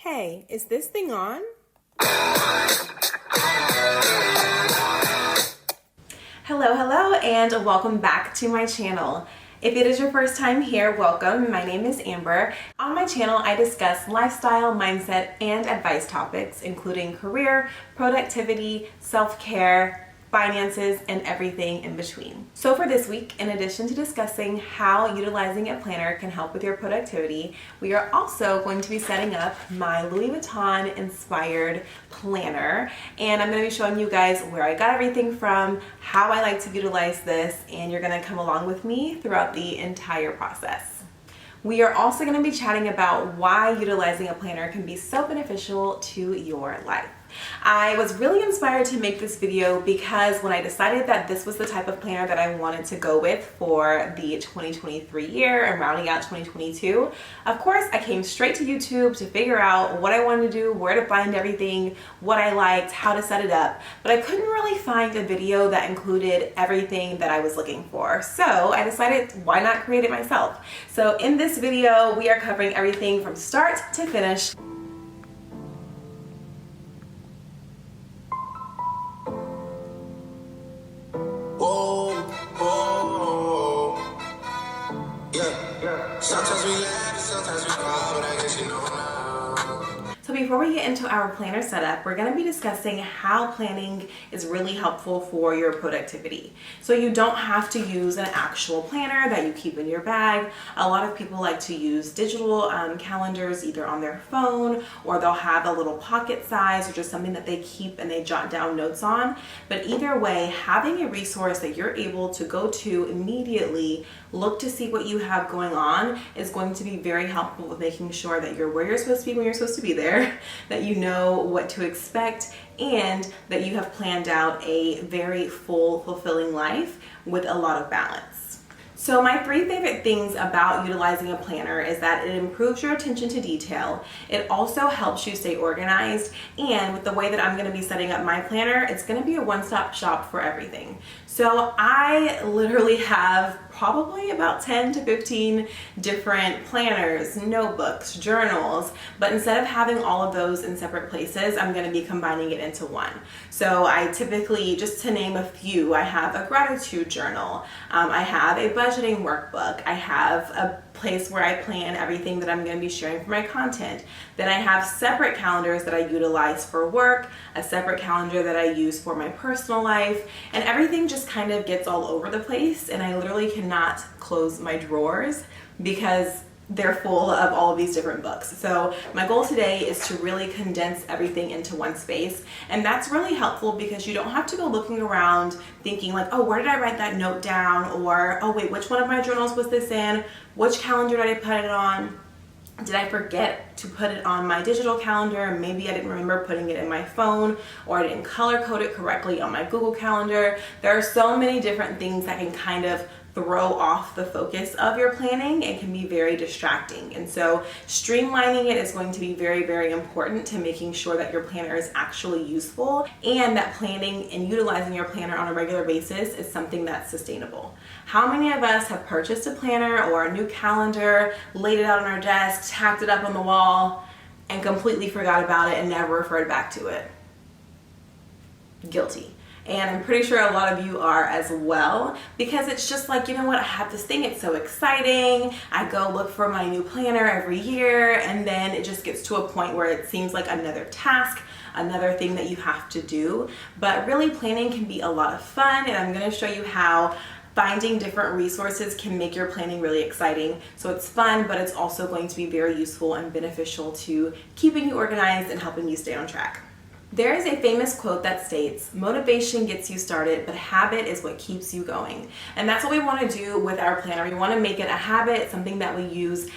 Hey, is this thing on? Hello, and welcome back to my channel. If it is your first time here, welcome. My name is Amber. On my channel, I discuss lifestyle, mindset, and advice topics, including career, productivity, self-care, finances, and everything in between. So for this week, in addition to discussing how utilizing a planner can help with your productivity, we are also going to be setting up my Louis Vuitton-Inspired planner. And I'm going to be showing you guys where I got everything from, how I like to utilize this, and you're going to come along with me throughout the entire process. We are also going to be chatting about why utilizing a planner can be so beneficial to your life. I was really inspired to make this video because when I decided that this was the type of planner that I wanted to go with for the 2023 year and rounding out 2022, of course I came straight to YouTube to figure out what I wanted to do, where to find everything, what I liked, how to set it up, but I couldn't really find a video that included everything that I was looking for. So I decided, why not create it myself? So in this video, we are covering everything from start to finish. Sometimes we laugh, sometimes we cry, but I guess you know now. So before we get into our planner setup, we're going to be discussing how planning is really helpful for your productivity. So you don't have to use an actual planner that you keep in your bag. A lot of people like to use digital calendars either on their phone, or they'll have a little pocket size or just something that they keep and they jot down notes on. But either way, having a resource that you're able to go to immediately, look to see what you have going on, is going to be very helpful with making sure that you're where you're supposed to be when you're supposed to be there, that you know what to expect, and that you have planned out a very full, fulfilling life with a lot of balance. So my three favorite things about utilizing a planner is that it improves your attention to detail, it also helps you stay organized, and with the way that I'm going to be setting up my planner, it's going to be a one-stop shop for everything. So I literally have probably about 10 to 15 different planners, notebooks, journals, but instead of having all of those in separate places, I'm going to be combining it into one. So I typically, just to name a few, I have a gratitude journal, I have a budgeting workbook, I have a place where I plan everything that I'm going to be sharing for my content. Then I have separate calendars that I utilize for work, a separate calendar that I use for my personal life, and everything just kind of gets all over the place, and I literally cannot close my drawers because they're full of all of these different books. So my goal today is to really condense everything into one space, and that's really helpful because you don't have to go looking around thinking like, oh, where did I write that note down? Or, oh wait, which one of my journals was this in? Which calendar did I put it on? Did I forget to put it on my digital calendar? Maybe I didn't remember putting it in my phone, or I didn't color code it correctly on my Google Calendar. There are so many different things that can kind of throw off the focus of your planning and can be very distracting. And so streamlining it is going to be very, very important to making sure that your planner is actually useful, and that planning and utilizing your planner on a regular basis is something that's sustainable. How many of us have purchased a planner or a new calendar, laid it out on our desk, tacked it up on the wall, and completely forgot about it and never referred back to it? Guilty. And I'm pretty sure a lot of you are as well, because it's just like, you know what, I have this thing, it's so exciting, I go look for my new planner every year, and then it just gets to a point where it seems like another task, another thing that you have to do. But really, planning can be a lot of fun, and I'm going to show you how finding different resources can make your planning really exciting. So it's fun, but it's also going to be very useful and beneficial to keeping you organized and helping you stay on track. There is a famous quote that states, "Motivation gets you started, but habit is what keeps you going." And that's what we want to do with our planner. We want to make it a habit, something that we use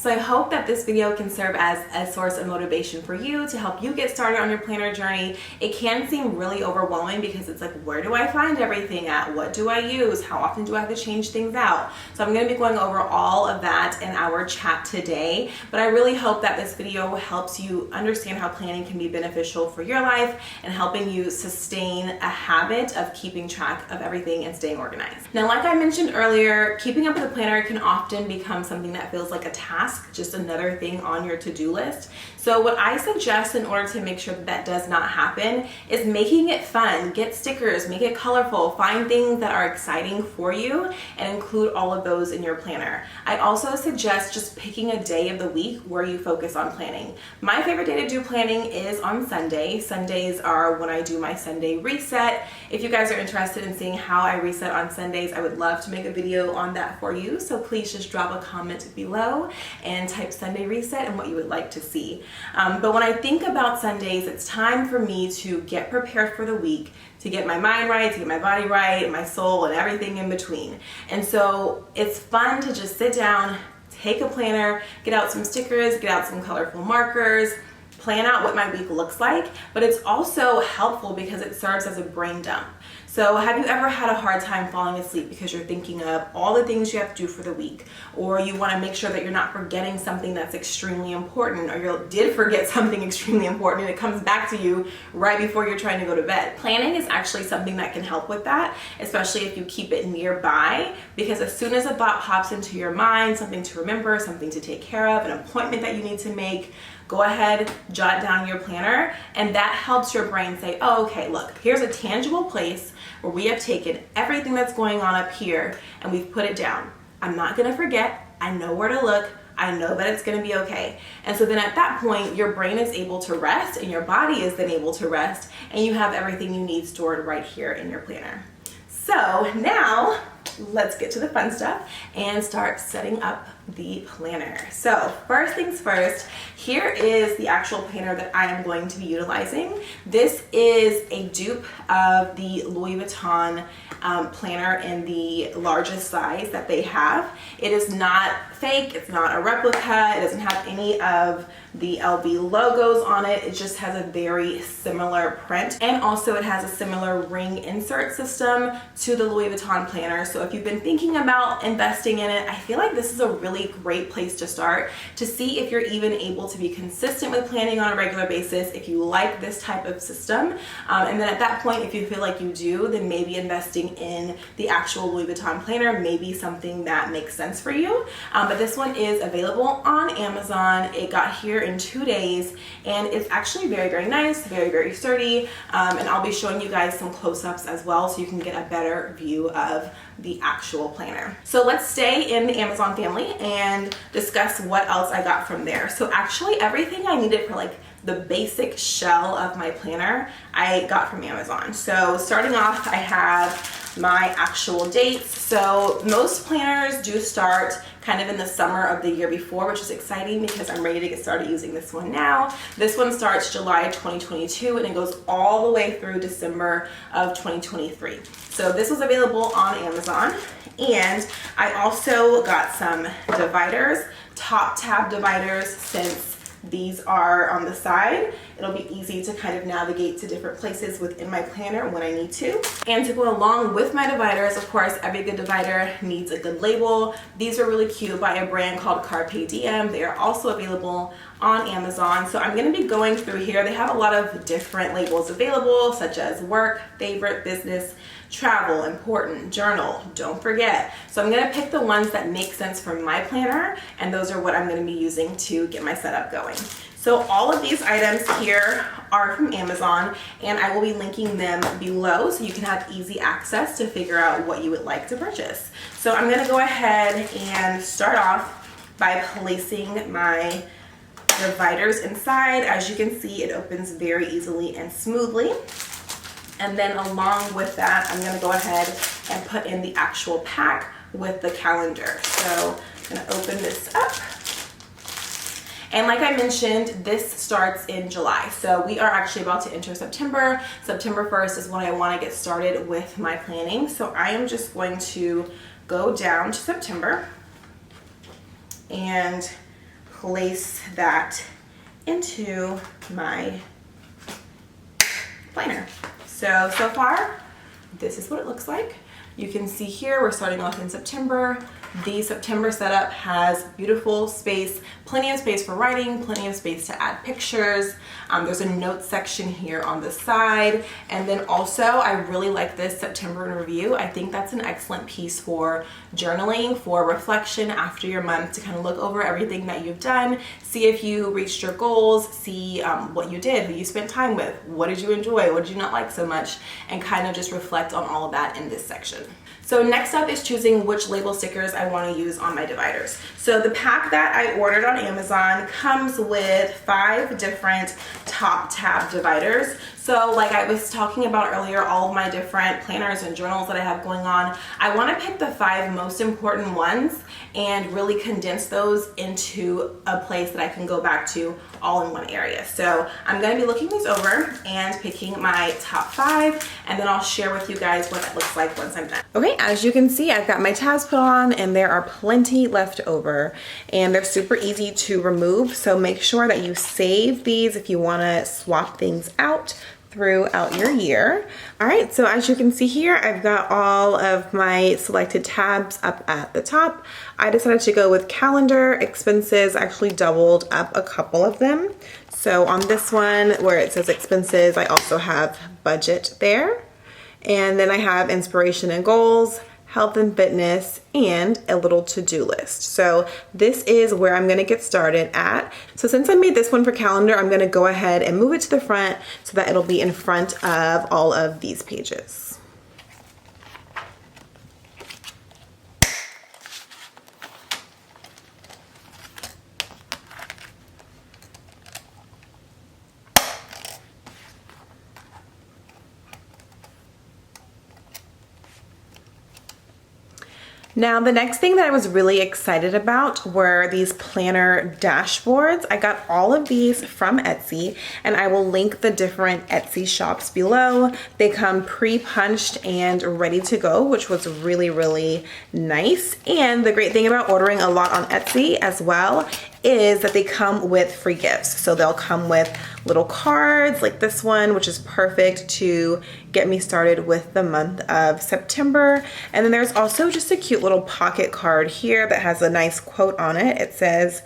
So I hope that this video can serve as a source of motivation for you to help you get started on your planner journey. It can seem really overwhelming because it's like, where do I find everything at? What do I use? How often do I have to change things out? So I'm going to be going over all of that in our chat today, but I really hope that this video helps you understand how planning can be beneficial for your your life and helping you sustain a habit of keeping track of everything and staying organized. Now, like I mentioned earlier, keeping up with a planner can often become something that feels like a task, just another thing on your to-do list. So what I suggest in order to make sure that that does not happen is making it fun. Get stickers, make it colorful, find things that are exciting for you and include all of those in your planner. I also suggest just picking a day of the week where you focus on planning. My favorite day to do planning is on Sunday. Sundays are when I do my Sunday reset. If you guys are interested in seeing how I reset on Sundays, I would love to make a video on that for you. So please just drop a comment below and type Sunday reset and what you would like to see. But when I think about Sundays, it's time for me to get prepared for the week, to get my mind right, to get my body right, my soul, and everything in between. And so it's fun to just sit down, take a planner, get out some stickers, get out some colorful markers, plan out what my week looks like, but it's also helpful because it serves as a brain dump. So have you ever had a hard time falling asleep because you're thinking of all the things you have to do for the week, or you want to make sure that you're not forgetting something that's extremely important, or you did forget something extremely important and it comes back to you right before you're trying to go to bed? Planning is actually something that can help with that, especially if you keep it nearby, because as soon as a thought pops into your mind, something to remember, something to take care of, an appointment that you need to make, go ahead, jot down your planner, and that helps your brain say, oh, okay, look, here's a tangible place where we have taken everything that's going on up here and we've put it down. I'm not gonna forget, I know where to look, I know that it's gonna be okay. And so then at that point, your brain is able to rest and your body is then able to rest, and you have everything you need stored right here in your planner. So now let's get to the fun stuff and start setting up the planner. So first things first, here is the actual planner that I am going to be utilizing. This is a dupe of the Louis Vuitton planner in the largest size that they have. It is not fake, it's not a replica, it doesn't have any of the LB logos on it. It just has a very similar print, and also it has a similar ring insert system to the Louis Vuitton planner. So if you've been thinking about investing in it, I feel like this is a really great place to start to see if you're even able to be consistent with planning on a regular basis, if you like this type of system. And then at that point, if you feel like you do, then maybe investing in the actual Louis Vuitton planner may be something that makes sense for you. But this one is available on Amazon. It got here in 2 days, and it's actually very, very nice, very, very sturdy. And I'll be showing you guys some close-ups as well so you can get a better view of the actual planner. So let's stay in the Amazon family and discuss what else I got from there. So actually everything I needed for like the basic shell of my planner, I got from Amazon. So starting off, I have my actual dates. So most planners do start kind of in the summer of the year before, which is exciting because I'm ready to get started using this one now. This one starts July 2022 and it goes all the way through December of 2023. So this was available on Amazon, and I also got some dividers, top tab dividers, since these are on the side. It'll be easy to kind of navigate to different places within my planner when I need to. And to go along with my dividers, of course, every good divider needs a good label. These are really cute by a brand called Carpe Diem. They are also available on Amazon. So I'm gonna be going through here. They have a lot of different labels available, such as work, favorite, business, travel, important, journal, don't forget. So I'm gonna pick the ones that make sense for my planner, and those are what I'm gonna be using to get my setup going. So all of these items here are from Amazon, and I will be linking them below so you can have easy access to figure out what you would like to purchase. So I'm gonna go ahead and start off by placing my dividers inside. As you can see, it opens very easily and smoothly. And then along with that, I'm gonna go ahead and put in the actual pack with the calendar. So I'm gonna open this up. And like I mentioned, this starts in July. So we are actually about to enter September. September 1st is when I wanna get started with my planning. So I am just going to go down to September and place that into my planner. So far, this is what it looks like. You can see here, we're starting off in September. The September setup has beautiful space, plenty of space for writing, plenty of space to add pictures. There's a notes section here on the side. And then also, I really like this September in review. I think that's an excellent piece for journaling, for reflection after your month, to kind of look over everything that you've done, see if you reached your goals, see what you did, who you spent time with, what did you enjoy, what did you not like so much, and kind of just reflect on all of that in this section. So next up is choosing which label stickers I want to use on my dividers. So the pack that I ordered on Amazon comes with 5 different top tab dividers. So like I was talking about earlier, all of my different planners and journals that I have going on, I want to pick the 5 most important ones and really condense those into a place that I can go back to all in one area. So I'm going to be looking these over and picking my top 5, and then I'll share with you guys what that looks like once I'm done. Okay, as you can see, I've got my tabs put on and there are plenty left over, and they're super easy to remove. So make sure that you save these if you want to swap things out throughout your year. All right, so as you can see here, I've got all of my selected tabs up at the top. I decided to go with calendar. Expenses actually doubled up a couple of them. So on this one where it says expenses, I also have budget there. And then I have inspiration and goals, health and fitness, and a little to-do list. So this is where I'm gonna get started at. So since I made this one for calendar, I'm gonna go ahead and move it to the front so that it'll be in front of all of these pages. Now, the next thing that I was really excited about were these planner dashboards. I got all of these from Etsy, and I will link the different Etsy shops below. They come pre-punched and ready to go, which was really, really nice. And the great thing about ordering a lot on Etsy as well is that they come with free gifts. So they'll come with little cards like this one, which is perfect to get me started with the month of September. And then there's also just a cute little pocket card here that has a nice quote on it. It says,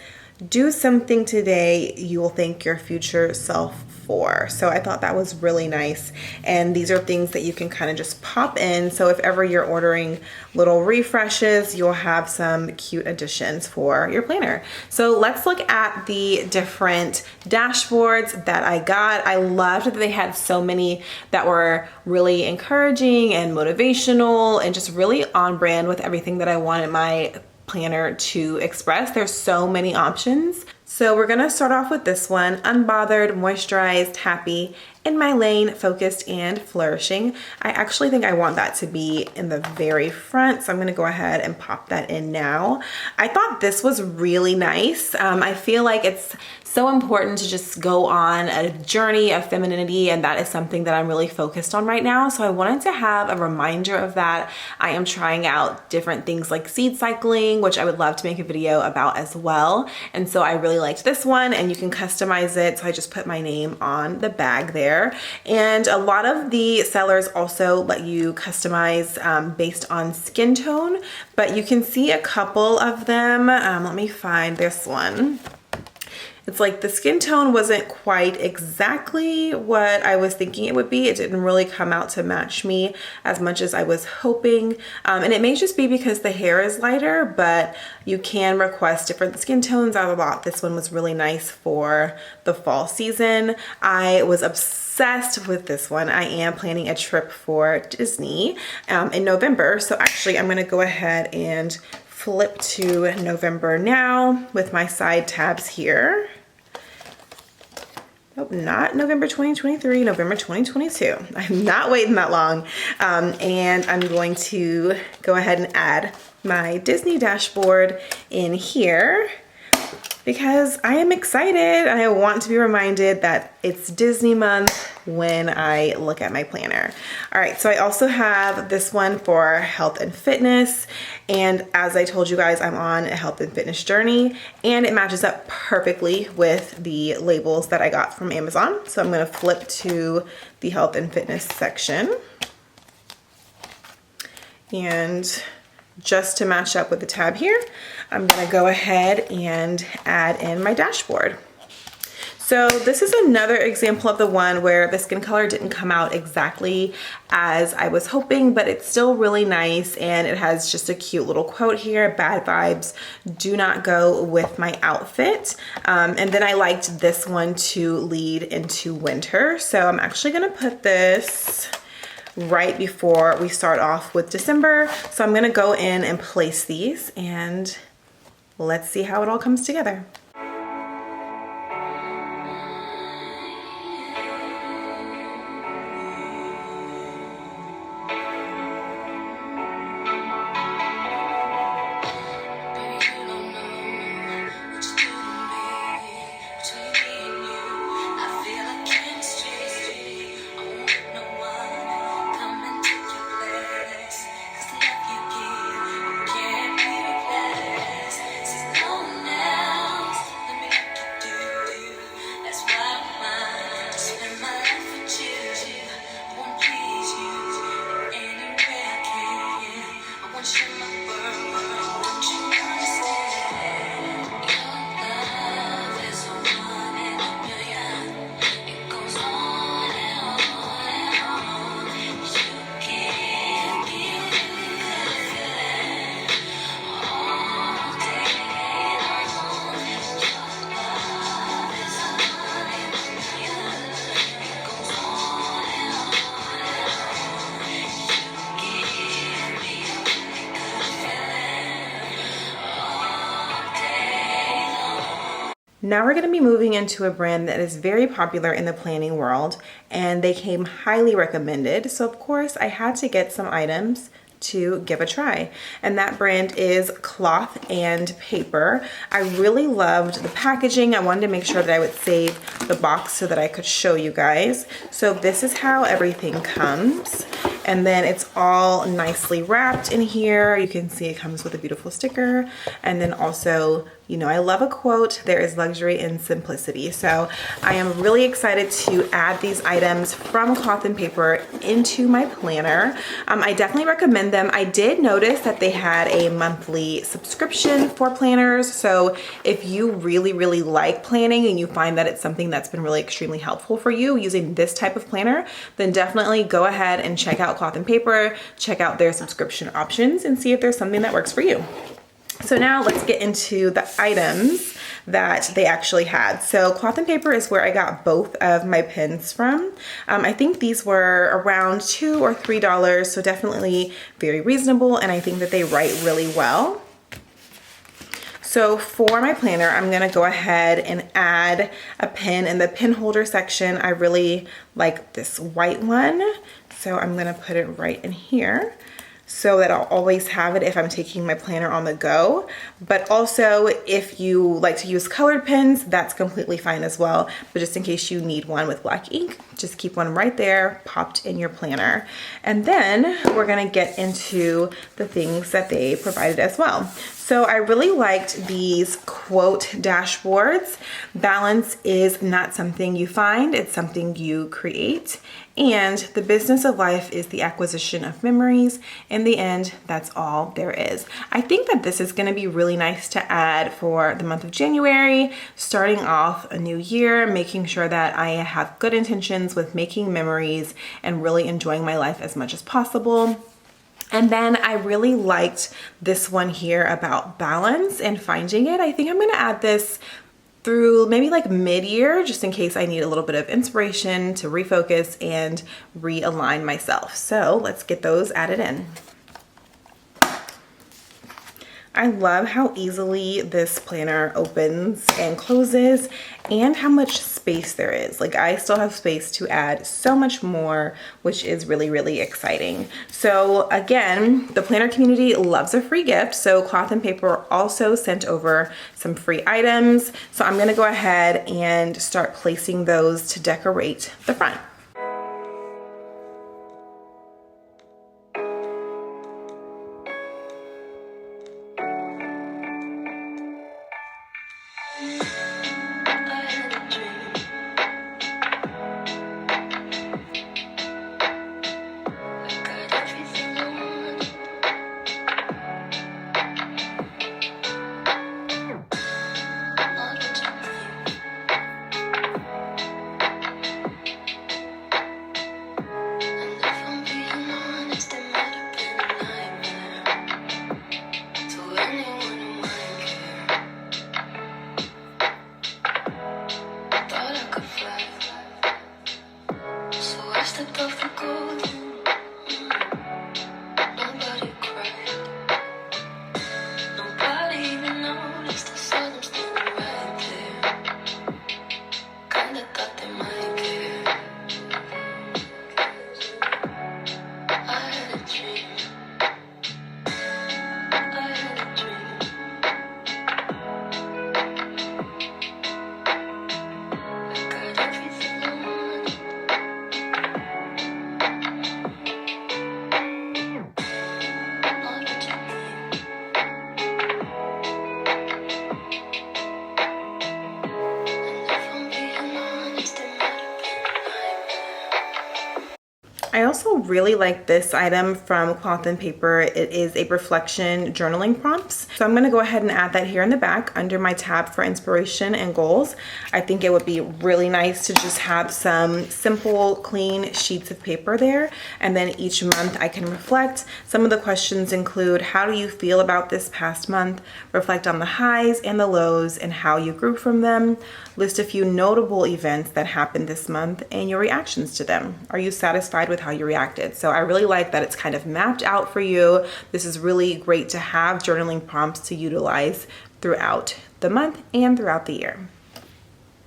"Do something today you will thank your future self for." So I thought that was really nice. And these are things that you can kind of just pop in. So if ever you're ordering little refreshes, you'll have some cute additions for your planner. So let's look at the different dashboards that I got. I loved that they had so many that were really encouraging and motivational and just really on brand with everything that I wanted my planner to express. There's so many options. So we're gonna start off with this one, unbothered, moisturized, happy, in my lane, focused and flourishing. I actually think I want that to be in the very front, so I'm gonna go ahead and pop that in now. I thought this was really nice. I feel like it's so important to just go on a journey of femininity, and that is something that I'm really focused on right now. So I wanted to have a reminder of that. I am trying out different things like seed cycling, which I would love to make a video about as well. And so I really liked this one, and you can customize it. So I just put my name on the bag there. And a lot of the sellers also let you customize based on skin tone, but you can see a couple of them. Let me find this one. It's like the skin tone wasn't quite exactly what I was thinking it would be. It didn't really come out to match me as much as I was hoping. And it may just be because the hair is lighter, but you can request different skin tones out of the lot. This one was really nice for the fall season. I was obsessed with this one. I am planning a trip for Disney in November. So actually I'm gonna go ahead and flip to November now with my side tabs here. Nope, not November 2023, November 2022. I'm not waiting that long. And I'm going to go ahead and add my Disney dashboard in here because I am excited and I want to be reminded that it's Disney month when I look at my planner. All right, so I also have this one for health and fitness. And as I told you guys, I'm on a health and fitness journey, and it matches up perfectly with the labels that I got from Amazon. So I'm gonna flip to the health and fitness section. And just to match up with the tab here, I'm gonna go ahead and add in my dashboard. So this is another example of the one where the skin color didn't come out exactly as I was hoping, but it's still really nice, and it has just a cute little quote here: bad vibes do not go with my outfit. And then I liked this one to lead into winter. So I'm actually gonna put this right before we start off with December. So I'm gonna go in and place these, and let's see how it all comes together. Now we're going to be moving into a brand that is very popular in the planning world, and they came highly recommended. So of course I had to get some items to give a try, and that brand is Cloth and Paper. I really loved the packaging. I wanted to make sure that I would save the box so that I could show you guys. So this is how everything comes, and then it's all nicely wrapped in here. You can see it comes with a beautiful sticker, and then also, you know, I love a quote: there is luxury in simplicity. So I am really excited to add these items from Cloth and Paper into my planner. I definitely recommend them. I did notice that they had a monthly subscription for planners. So if you really like planning and you find that it's something that's been really extremely helpful for you using this type of planner, then definitely go ahead and check out Cloth and Paper, check out their subscription options, and see if there's something that works for you. So now let's get into the items that they actually had. So Cloth and Paper is where I got both of my pins from. I think these were around $2 or $3, so definitely very reasonable, and I think that they write really well. So for my planner, I'm gonna go ahead and add a pin in the pin holder section. I really like this white one, so I'm gonna put it right in here, so that I'll always have it if I'm taking my planner on the go. But also, if you like to use colored pens, that's completely fine as well. But just in case you need one with black ink, just keep one right there popped in your planner. And then we're gonna get into the things that they provided as well. So I really liked these quote dashboards. Balance is not something you find, it's something you create. And the business of life is the acquisition of memories. In the end, that's all there is. I think that this is gonna be really nice to add for the month of January, starting off a new year, making sure that I have good intentions with making memories and really enjoying my life as much as possible. And then I really liked this one here about balance and finding it. I think I'm gonna add this through maybe like mid-year, just in case I need a little bit of inspiration to refocus and realign myself. So let's get those added in. I love how easily this planner opens and closes, and how much space there is. Like, I still have space to add so much more, which is really exciting. So again, the planner community loves a free gift. So Cloth and Paper also sent over some free items. So I'm gonna go ahead and start placing those to decorate the front. I also really like this item from Cloth and Paper. It is a reflection journaling prompts. So I'm gonna go ahead and add that here in the back under my tab for inspiration and goals. I think it would be really nice to just have some simple, clean sheets of paper there. And then each month I can reflect. Some of the questions include, how do you feel about this past month? Reflect on the highs and the lows and how you grew from them. List a few notable events that happened this month and your reactions to them. Are you satisfied with how you reacted? So I really like that it's kind of mapped out for you. This is really great to have journaling prompts to utilize throughout the month and throughout the year.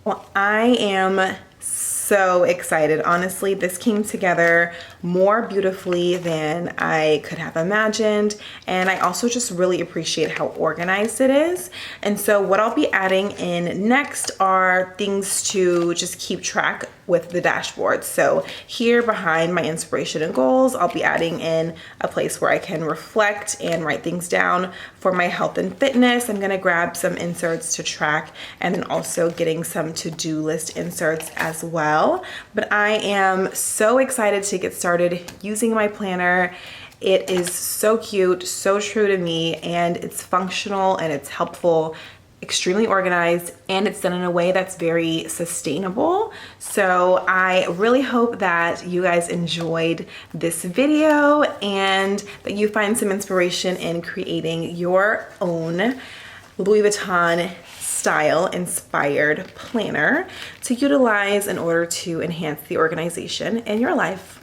Well, I am so excited. Honestly, this came together more beautifully than I could have imagined. And I also just really appreciate how organized it is. And so what I'll be adding in next are things to just keep track with the dashboard. So here behind my inspiration and goals, I'll be adding in a place where I can reflect and write things down. For my health and fitness, I'm gonna grab some inserts to track and then also getting some to-do list inserts as well. But I am so excited to get started using my planner. It is so cute, so true to me, and it's functional and it's helpful, extremely organized, and it's done in a way that's very sustainable. So I really hope that you guys enjoyed this video and that you find some inspiration in creating your own Louis Vuitton style inspired planner to utilize in order to enhance the organization in your life.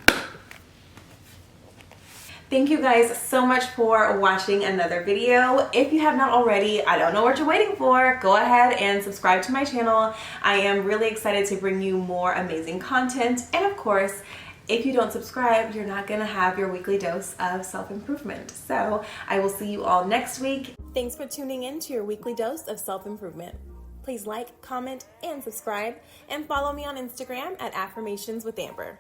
Thank you guys so much for watching another video. If you have not already, I don't know what you're waiting for. Go ahead and subscribe to my channel. I am really excited to bring you more amazing content. And of course, if you don't subscribe, you're not gonna have your weekly dose of self-improvement. So I will see you all next week. Thanks for tuning in to your weekly dose of self-improvement. Please like, comment, and subscribe, and follow me on Instagram at Affirmations with Amber.